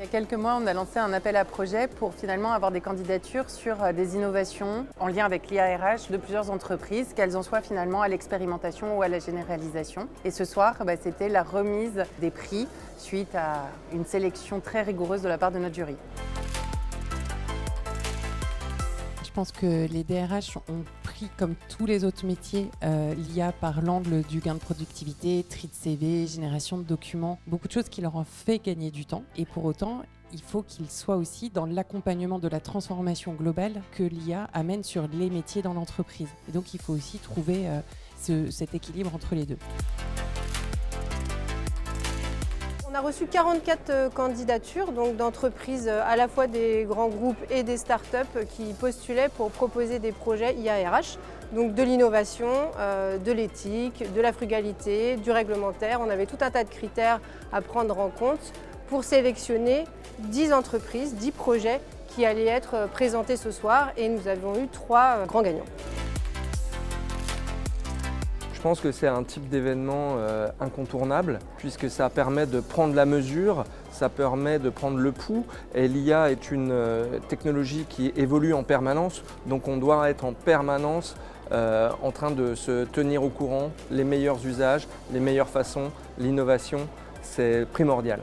Il y a quelques mois, on a lancé un appel à projets pour finalement avoir des candidatures sur des innovations en lien avec l'IA/RH de plusieurs entreprises, qu'elles en soient finalement à l'expérimentation ou à la généralisation. Et ce soir, c'était la remise des prix suite à une sélection très rigoureuse de la part de notre jury. Je pense que les DRH ont pris, comme tous les autres métiers, l'IA par l'angle du gain de productivité, tri de CV, génération de documents, beaucoup de choses qui leur ont fait gagner du temps. Et pour autant, il faut qu'ils soient aussi dans l'accompagnement de la transformation globale que l'IA amène sur les métiers dans l'entreprise. Et donc, il faut aussi trouver cet équilibre entre les deux. On a reçu 44 candidatures donc d'entreprises à la fois des grands groupes et des startups qui postulaient pour proposer des projets IA/RH, donc de l'innovation, de l'éthique, de la frugalité, du réglementaire. On avait tout un tas de critères à prendre en compte pour sélectionner 10 entreprises, 10 projets qui allaient être présentés ce soir et nous avons eu 3 grands gagnants. Je pense que c'est un type d'événement incontournable puisque ça permet de prendre la mesure, ça permet de prendre le pouls et l'IA est une technologie qui évolue en permanence, donc on doit être en permanence en train de se tenir au courant, les meilleurs usages, les meilleures façons, l'innovation, c'est primordial.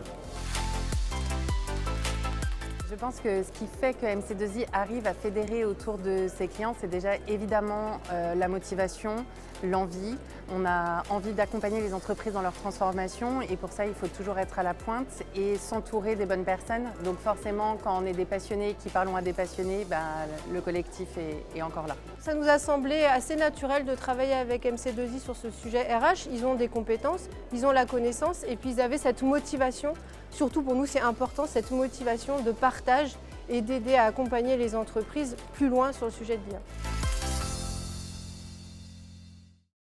Je pense que ce qui fait que MC2I arrive à fédérer autour de ses clients, c'est déjà évidemment la motivation, l'envie. On a envie d'accompagner les entreprises dans leur transformation et pour ça, il faut toujours être à la pointe et s'entourer des bonnes personnes. Donc forcément, quand on est des passionnés qui parlons à des passionnés, le collectif est encore là. Ça nous a semblé assez naturel de travailler avec MC2I sur ce sujet RH. Ils ont des compétences, ils ont la connaissance et puis ils avaient cette motivation. Surtout pour nous, c'est important, cette motivation de partage et d'aider à accompagner les entreprises plus loin sur le sujet de l'IA.